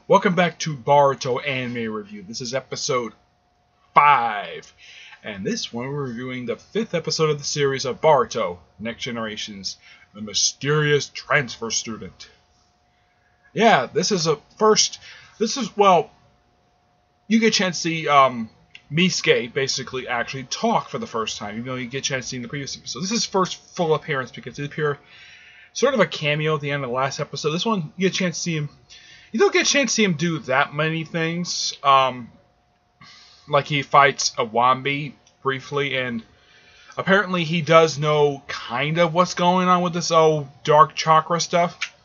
Welcome back to Boruto Anime Review. This is episode 5. And this one we're reviewing the 5th episode of the series of Boruto, Next Generations, The Mysterious Transfer Student. Yeah, you get a chance to see Misuke basically actually talk for the first time, even though you get a chance to see in the previous episode. This is his first full appearance because he appeared sort of a cameo at the end of the last episode. This one, you get a chance to see him. You don't get a chance to see him do that many things. Like he fights a Wambi briefly, and apparently he does know kind of what's going on with this old dark chakra stuff.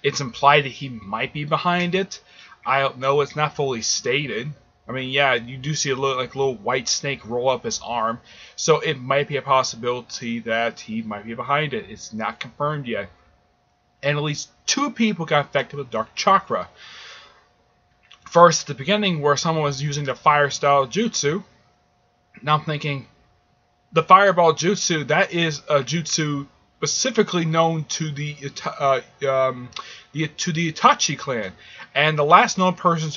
It's implied that he might be behind it. I don't know. It's not fully stated. I mean, yeah, you do see a little white snake roll up his arm, so it might be a possibility that he might be behind it. It's not confirmed yet. And at least 2 people got affected with dark chakra. First, at the beginning, where someone was using the fire style jutsu. Now I'm thinking, the fireball jutsu, that is a jutsu specifically known to the Itachi clan, and the last known person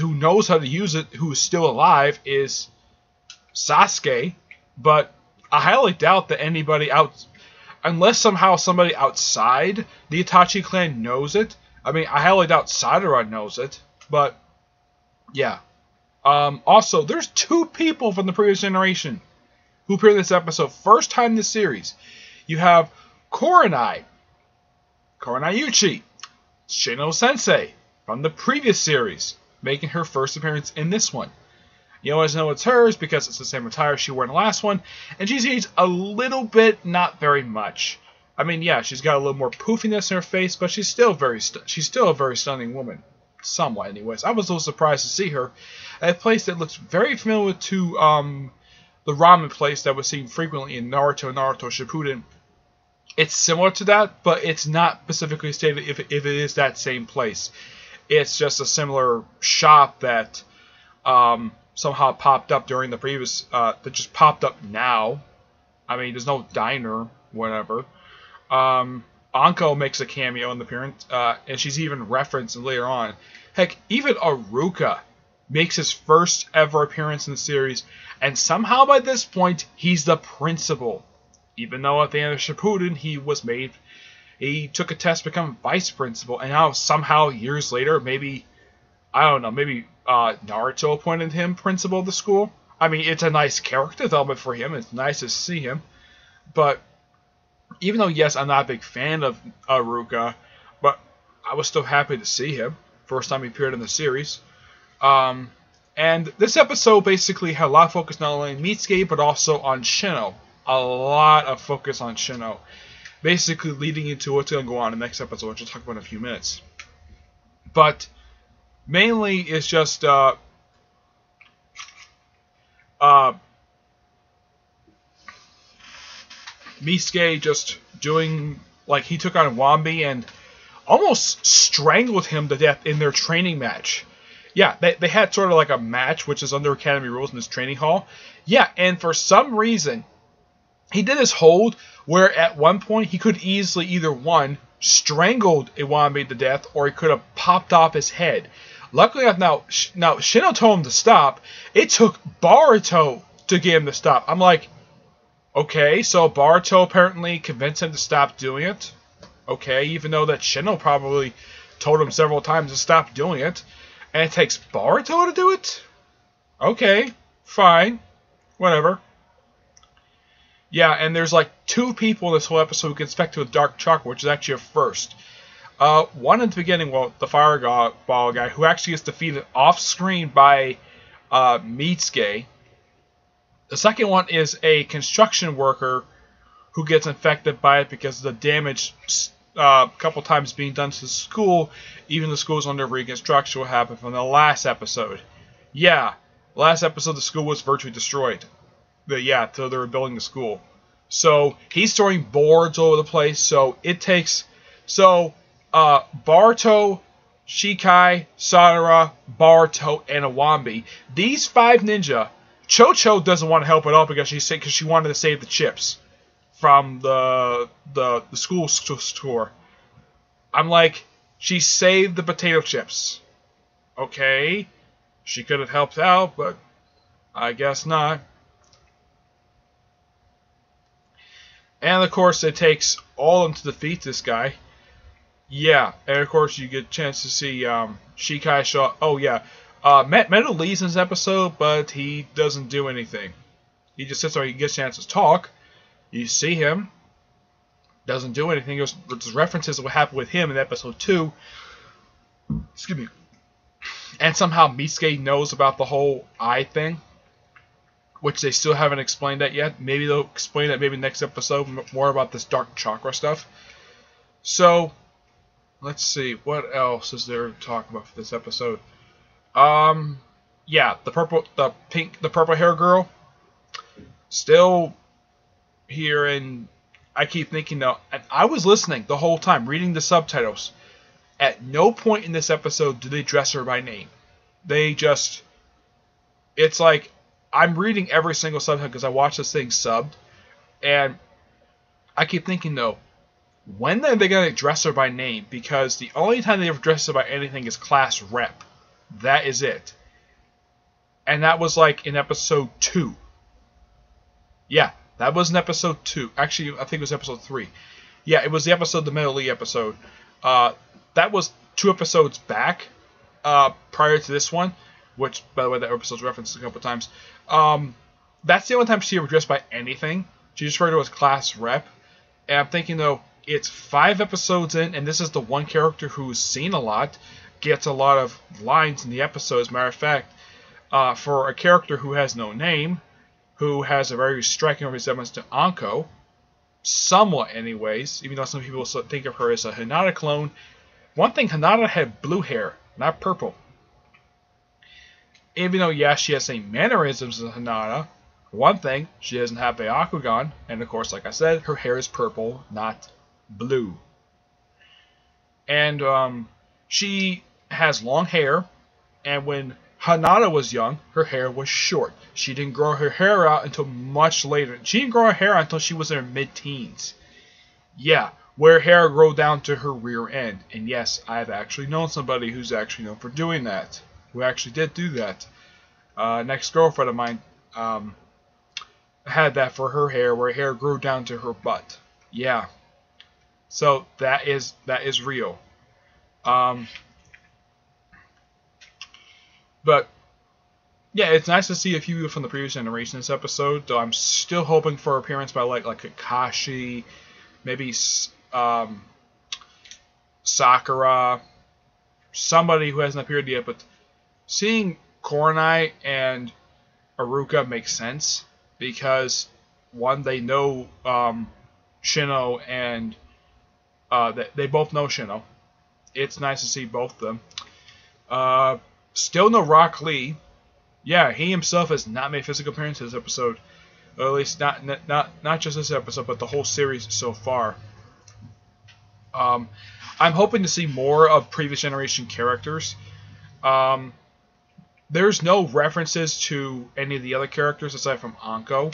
who knows how to use it, who is still alive, is Sasuke. But I highly doubt that anybody unless somehow somebody outside the Itachi clan knows it. I mean, I highly doubt Sadara knows it, but yeah. Also, there's 2 people from the previous generation who appear in this episode. First time in this series. You have Kurenai Yuchi, Shino Sensei from the previous series, making her first appearance in this one. You always know it's hers because it's the same attire she wore in the last one, and she's aged a little bit, not very much. I mean, yeah, she's got a little more poofiness in her face, but she's still a very stunning woman, somewhat, anyways. I was a little surprised to see her at a place that looks very familiar to the ramen place that was seen frequently in Naruto Shippuden. It's similar to that, but it's not specifically stated if it is that same place. It's just a similar shop that somehow popped up during the previous, that just popped up now. I mean, there's no diner, whatever. Anko makes a cameo in the appearance, and she's even referenced later on. Heck, even Aruka makes his first ever appearance in the series, and somehow by this point, he's the principal. Even though at the end of Shippuden, he took a test to become vice principal, and now somehow years later, maybe Naruto appointed him principal of the school. I mean, it's a nice character development for him. It's nice to see him. But even though, yes, I'm not a big fan of Aruka, but I was still happy to see him. First time he appeared in the series. And this episode basically had a lot of focus not only on Misuke, but also on Shino. A lot of focus on Shino. Basically leading into what's going to go on in the next episode, which I'll talk about in a few minutes. But mainly, it's just Misuke just doing, like, he took on Wambi and almost strangled him to death in their training match. Yeah, they had sort of like a match, which is under Academy rules in this training hall. Yeah, and for some reason, he did his hold where at one point he could easily either, one, strangled Iwambi to death, or he could have popped off his head. Luckily enough, now Shino told him to stop. It took Boruto to get him to stop. I'm like, okay, so Boruto apparently convinced him to stop doing it. Okay, even though that Shino probably told him several times to stop doing it. And it takes Boruto to do it? Okay, fine. Whatever. Yeah, and there's like 2 people in this whole episode who get infected with dark chakra, which is actually a first. One in the beginning, well, the fireball guy, who actually gets defeated off-screen by Misuke. The second one is a construction worker who gets infected by it because of the damage a couple times being done to the school. Even the school's under reconstruction, what happened from the last episode. Yeah, last episode the school was virtually destroyed. So they were building the school. So he's throwing boards over the place. So it takes Boruto, Shikai, Sadara, Boruto, and Iwambi. These 5 ninja. Cho doesn't want to help at all because she wanted to save the chips from the school store. I'm like, She saved the potato chips. Okay, she could have helped out, but I guess not. And of course, it takes all of them to defeat this guy. Yeah, and of course, you get a chance to see Shikai show. Oh yeah, Metal leaves in this episode, but he doesn't do anything. He just sits there. He gets a chance to talk. You see him. Doesn't do anything. There's references to what happened with him in episode 2. Excuse me. And somehow Mitsuke knows about the whole eye thing, which they still haven't explained that yet. Maybe they'll explain that maybe next episode, more about this dark chakra stuff. So, let's see. What else is there to talk about for this episode? Yeah, the purple hair girl. Still here, and I keep thinking though, and I was listening the whole time, reading the subtitles. At no point in this episode do they address her by name. They just, it's like, I'm reading every single subtitle because I watch this thing subbed, and I keep thinking though, when are they going to address her by name? Because the only time they ever address her by anything is class rep. That is it. And that was like in episode 2. Yeah, that was in episode 2. Actually, I think it was episode 3. Yeah, it was the episode, the Metal League episode. That was 2 episodes back, prior to this one, which, by the way, that episode's referenced a couple times. That's the only time she ever addressed by anything. She just referred to as class rep. And I'm thinking, though, it's 5 episodes in, and this is the one character who's seen a lot, gets a lot of lines in the episode. As a matter of fact, for a character who has no name, who has a very striking resemblance to Anko, somewhat anyways, even though some people think of her as a Hinata clone. One thing, Hinata had blue hair, not purple. Even though, yeah, she has the same mannerisms as Hinata, one thing, she doesn't have Byakugan, and of course, like I said, her hair is purple, not blue. And she has long hair, and when Hinata was young, her hair was short. She didn't grow her hair out until much later. She didn't grow her hair out until she was in her mid-teens. Yeah, where hair grew down to her rear end. And yes, I've actually known somebody who's actually known for doing that. Who actually did do that. An ex-girlfriend of mine had that for her hair, where hair grew down to her butt. Yeah. So that is real. But yeah, it's nice to see a few from the previous generation in this episode. Though I'm still hoping for appearance by like Kakashi, maybe Sakura, somebody who hasn't appeared yet. But seeing Koronai and Aruka makes sense because one, they know Shino, and they both know Shino. It's nice to see both of them. Still no Rock Lee. Yeah, he himself has not made physical appearance in this episode. Or at least not just this episode, but the whole series so far. I'm hoping to see more of previous generation characters. There's no references to any of the other characters aside from Anko.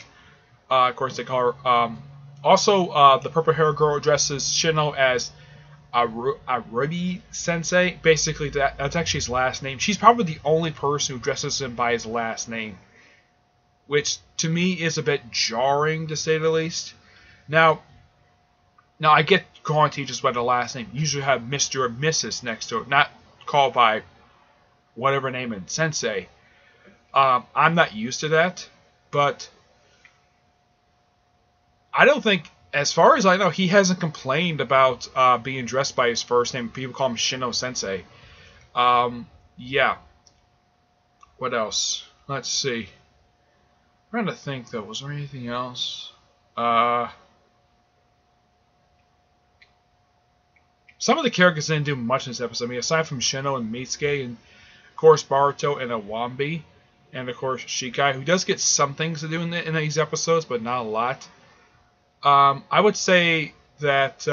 Of course, they call her. Also, the purple hair girl addresses Shino as Arubi Sensei. Basically, that's actually his last name. She's probably the only person who addresses him by his last name, which to me is a bit jarring, to say the least. Now I get Kohan teaches by the last name. Usually have Mr. or Mrs. next to it, not called by whatever name in Sensei. I'm not used to that, but I don't think, as far as I know, he hasn't complained about being addressed by his first name. People call him Shino Sensei. Yeah. What else? Let's see. I'm trying to think, though. Was there anything else? Some of the characters didn't do much in this episode. I mean, aside from Shino and Mitsuke, and of course Boruto and Awambi, and of course Shikai, who does get some things to do in these episodes, but not a lot. I would say that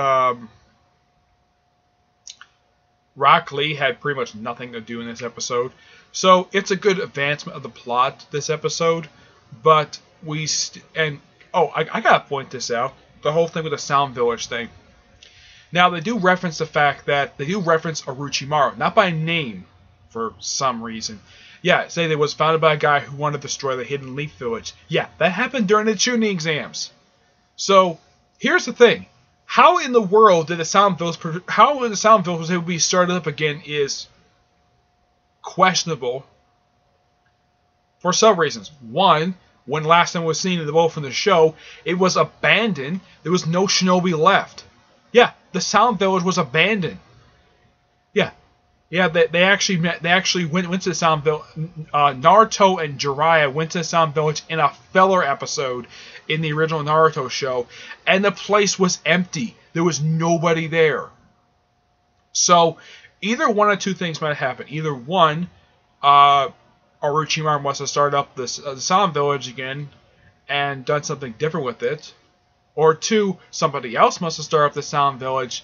Rock Lee had pretty much nothing to do in this episode. So it's a good advancement of the plot this episode. But I gotta point this out. The whole thing with the Sound Village thing. Now, they do reference the fact that they do reference Orochimaru, not by name, for some reason. Yeah, say they was founded by a guy who wanted to destroy the Hidden Leaf Village. Yeah, that happened during the Chunin exams. So, here's the thing. How in the world did the Sound Village, how the Sound Village was able to be started up again is questionable for some reasons. One, when last time was seen in the world from the show, it was abandoned. There was no shinobi left. Yeah, the Sound Village was abandoned. Yeah, they actually met. They actually went to the Sound Village. Naruto and Jiraiya went to the Sound Village in a filler episode in the original Naruto show, and the place was empty. There was nobody there. So, either one or two things might have happened. Either one, Orochimaru must have started up the Sound Village again and done something different with it, or two, somebody else must have started up the Sound Village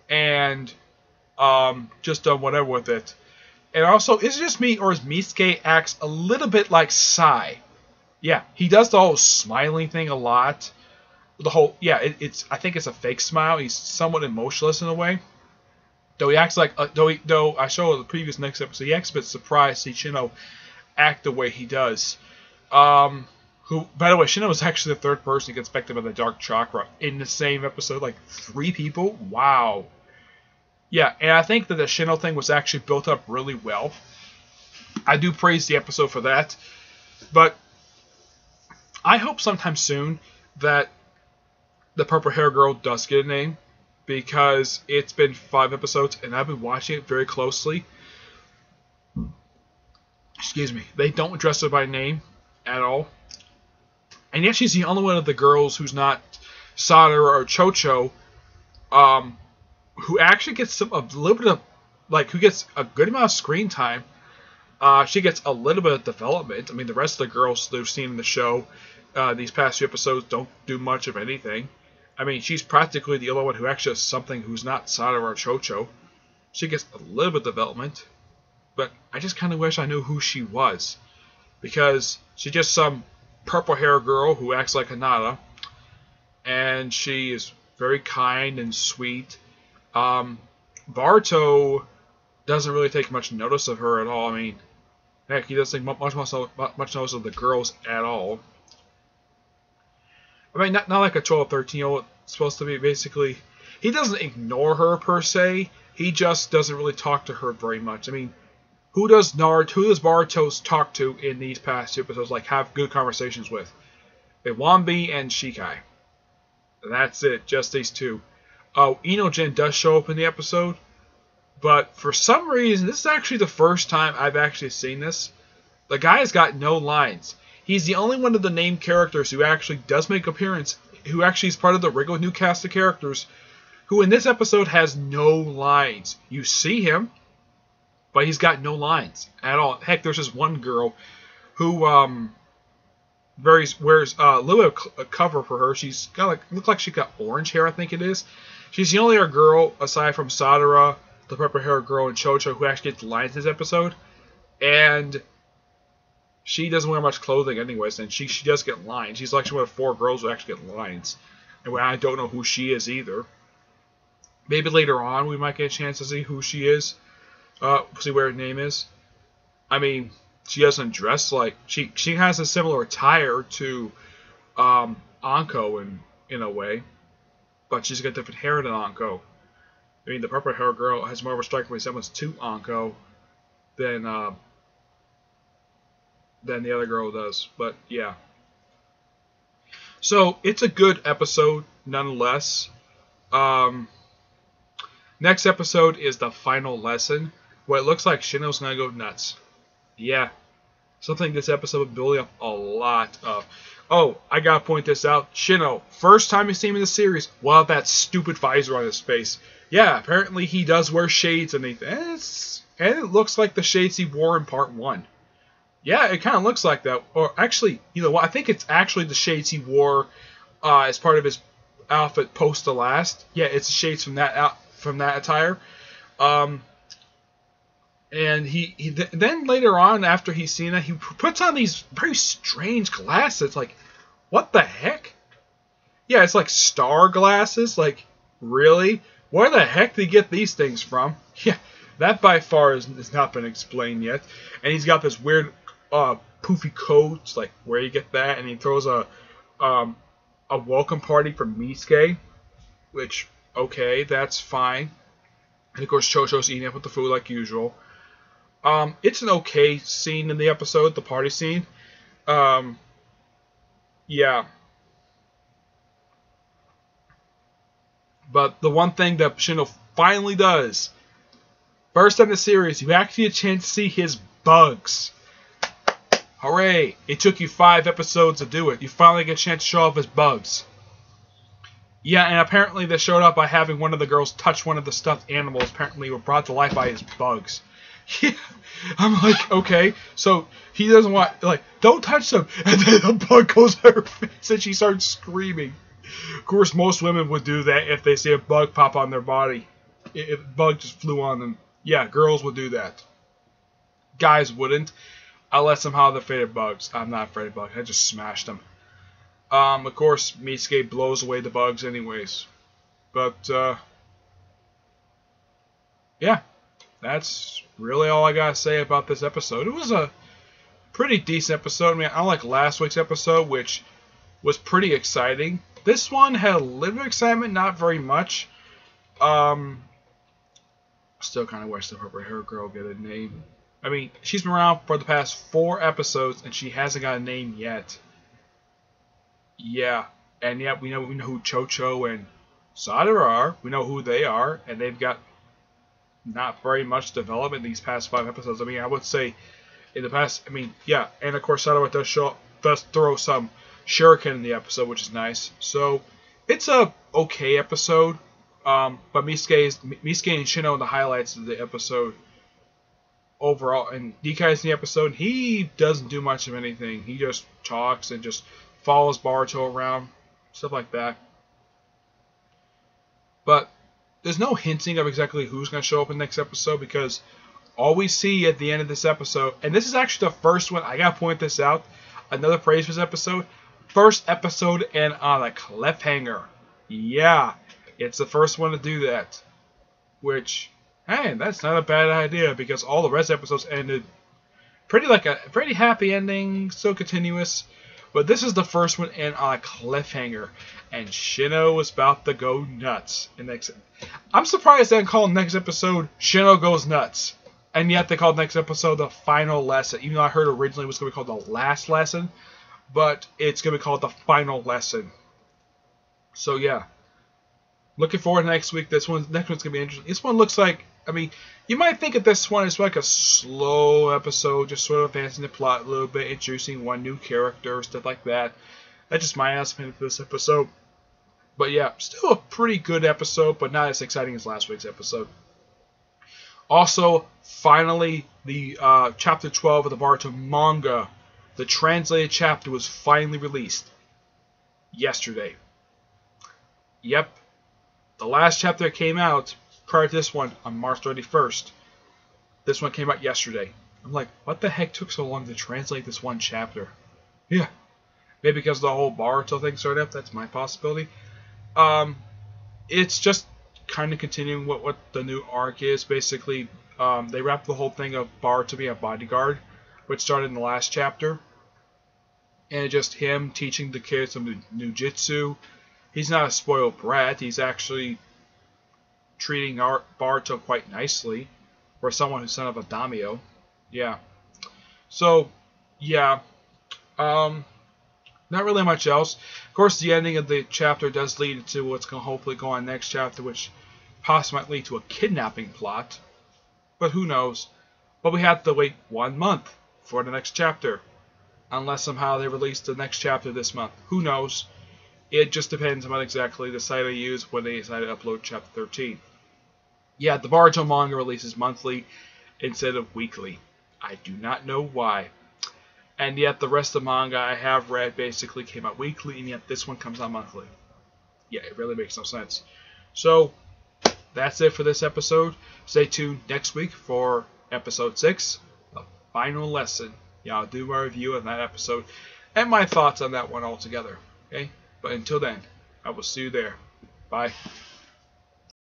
and just done whatever with it. And also, is it just me, or is Misuke acts a little bit like Sai? Yeah, he does the whole smiling thing a lot. The whole, yeah, I think it's a fake smile. He's somewhat emotionless in a way. Though he acts like, though I showed the previous next episode, he acts a bit surprised to see Shino act the way he does. Who, by the way, Shino was actually the third person who gets affected by the Dark Chakra in the same episode. Like, 3 people? Wow. Yeah, and I think that the Shino thing was actually built up really well. I do praise the episode for that. But I hope sometime soon that the purple hair girl does get a name, because it's been 5 episodes and I've been watching it very closely. Excuse me. They don't address her by name at all. And yet she's the only one of the girls who's not Sadara or Chocho, who actually gets a little bit of, like, who gets a good amount of screen time. She gets a little bit of development. I mean, the rest of the girls that we've seen in the show these past few episodes don't do much of anything. I mean, she's practically the only one who actually has something who's not Sadara or Chocho. She gets a little bit of development, but I just kind of wish I knew who she was, because she's just some purple hair girl who acts like Hinata, and she is very kind and sweet. Boruto doesn't really take much notice of her at all. I mean, heck, he doesn't take much notice of the girls at all. I mean, not like a 12, 13-year-old supposed to be. Basically, he doesn't ignore her per se. He just doesn't really talk to her very much. I mean, who does Boruto talk to in these past 2 episodes? Like, have good conversations with? Iwambi and Shikai. That's it. Just these 2. Oh, Inojin does show up in the episode, but for some reason, this is actually the first time I've actually seen this. The guy's got no lines. He's the only one of the named characters who actually does make appearance, who actually is part of the regular new cast of characters, who in this episode has no lines. You see him, but he's got no lines at all. Heck, there's this one girl who wears a little bit of cover for her. She's got look like she got orange hair, I think it is. She's the only other girl, aside from Sadara, the purple hair girl, and Chocho, who actually gets lines in this episode. And she doesn't wear much clothing anyways, and she does get lines. She's like one of 4 girls who actually get lines. And I don't know who she is either. Maybe later on we might get a chance to see who she is. See where her name is. I mean, she doesn't dress like... She has a similar attire to Anko in a way. But she's got different hair than Anko. I mean, the purple hair girl has more of a striking resemblance to Anko than the other girl does. But yeah. So it's a good episode nonetheless. Next episode is the final lesson, where it looks like Shino's gonna go nuts. Yeah. Something this episode will building up a lot of. Oh, I gotta point this out. Shino, first time you see him in the series, without that stupid visor on his face. Yeah, apparently he does wear shades underneath. And it looks like the shades he wore in part 1. Yeah, it kind of looks like that. Or actually, you know what? I think it's actually the shades he wore as part of his outfit post the last. Yeah, it's the shades from that attire. And then later on, after he's seen that, he puts on these very strange glasses. Like, what the heck? Yeah, it's like star glasses. Like, really? where the heck did he get these things from? Yeah, that by far has not been explained yet. And he's got this weird poofy coat, like where you get that, and he throws a welcome party for Misuke, which, okay, that's fine. And of course Chocho's eating up with the food like usual. It's an okay scene in the episode, the party scene. Yeah. But the one thing that Shino finally does, first in the series, you actually get a chance to see his bugs. Hooray! It took you 5 episodes to do it. You finally get a chance to show off his bugs. Yeah, and apparently they showed up by having one of the girls touch one of the stuffed animals. Apparently were brought to life by his bugs. Yeah. I'm like, okay, so he doesn't want, like, don't touch them. And then the bug goes at her face and she starts screaming. Of course, most women would do that if they see a bug pop on their body. If a bug just flew on them. Yeah, girls would do that. Guys wouldn't. Unless somehow they're afraid of bugs. I'm not afraid of bugs. I just smashed them. Of course, Misuke blows away the bugs anyways. But, yeah. That's really all I gotta say about this episode. It was a pretty decent episode. I mean, unlike last week's episode, which was pretty exciting, this one had a little bit of excitement, not very much. Still kind of wish the purple hair girl get a name. I mean, she's been around for the past 4 episodes, and she hasn't got a name yet. Yeah, and yet we know who Chocho and Sadara are. We know who they are, and they've got not very much development these past 5 episodes. I mean, I would say in the past, I mean, yeah, and of course Sadara does throw some shuriken in the episode, which is nice. So it's a okay episode, but Misuke and Shino are the highlights of the episode overall. And Nikai's in the episode. He doesn't do much of anything. He just talks and just follows Boruto around, stuff like that. But there's no hinting of exactly who's going to show up in the next episode, because all we see at the end of this episode, and this is actually the first one, I got to point this out, another praise for this episode, first episode and on a cliffhanger. Yeah, it's the first one to do that. Which, hey, that's not a bad idea, because all the rest of the episodes ended pretty happy ending, so continuous. But this is the first one and on a cliffhanger, and Shino was about to go nuts. I'm surprised they didn't call the next episode Shino Goes Nuts, and yet they called the next episode the final lesson. Even though I heard originally it was going to be called the last lesson, but it's going to be called the final lesson. So yeah, looking forward to next week. Next one's going to be interesting. This one looks like, I mean, you might think of this one as like a slow episode, just sort of advancing the plot a little bit, introducing one new character, stuff like that. That's just my estimate for this episode. But yeah, still a pretty good episode, but not as exciting as last week's episode. Also, finally, the chapter 12 of the Boruto manga, the translated chapter, was finally released yesterday. Yep, the last chapter came out prior to this one on March 31st. This one came out yesterday. I'm like, what the heck took so long to translate this one chapter? Yeah, maybe because the whole Boruto thing started up. That's my possibility. It's just kind of continuing what the new arc is. Basically, they wrapped the whole thing of Boruto being a bodyguard, which started in the last chapter. And just him teaching the kids some new jutsu. He's not a spoiled brat. He's actually treating Boruto quite nicely for someone who's son of a daimyo. Yeah. So, yeah. Not really much else. Of course, the ending of the chapter does lead to what's going to hopefully go on next chapter, which possibly might lead to a kidnapping plot. But who knows? But we have to wait 1 month for the next chapter. Unless somehow they release the next chapter this month. Who knows? It just depends on what exactly the site they use when they decide to upload chapter 13. Yeah, the Boruto manga releases monthly instead of weekly. I do not know why. And yet the rest of the manga I have read basically came out weekly, and yet this one comes out monthly. Yeah, it really makes no sense. So, that's it for this episode. Stay tuned next week for episode 6, the final lesson. Yeah, I'll do my review of that episode and my thoughts on that one altogether. Okay? But until then, I will see you there. Bye.